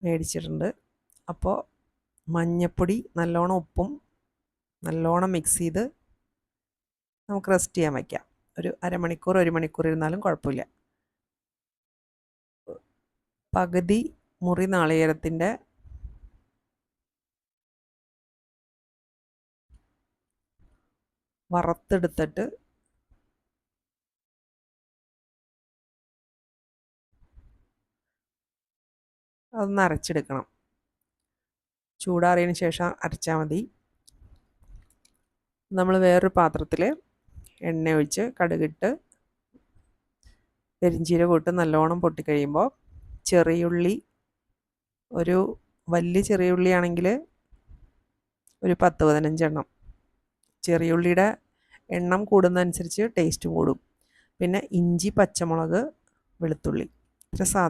മേടിച്ചിട്ടുണ്ട്. അപ്പോൾ മഞ്ഞൾപ്പൊടി നല്ലോണം ഉപ്പും നല്ലോണം മിക്സ് ചെയ്ത് നമുക്ക് റെസ്റ്റ് ചെയ്യാൻ വയ്ക്കാം. ഒരു അരമണിക്കൂർ 1 മണിക്കൂർ ഇരുന്നാലും കുഴപ്പമില്ല. പകുതി മുറി നാളികേരത്തിൻ്റെ വറുത്തെടുത്തിട്ട് അതൊന്ന് അരച്ചെടുക്കണം. ചൂടാറിയതിന് ശേഷം അരച്ചാൽ മതി. നമ്മൾ വേറൊരു പാത്രത്തിൽ എണ്ണ ഒഴിച്ച് കടുകിട്ട് പെരിഞ്ചീരകം ഇട്ട് നല്ലോണം പൊട്ടിക്കഴിയുമ്പോൾ ചെറിയുള്ളി, ഒരു വലിയ ചെറിയുള്ളി ആണെങ്കിൽ ഒരു 10-15 എണ്ണം. ചെറിയുള്ളിയുടെ എണ്ണം കൂടുന്നതനുസരിച്ച് ടേസ്റ്റ് കൂടും. പിന്നെ ഇഞ്ചി, പച്ചമുളക്, വെളുത്തുള്ളി, ഇത്ര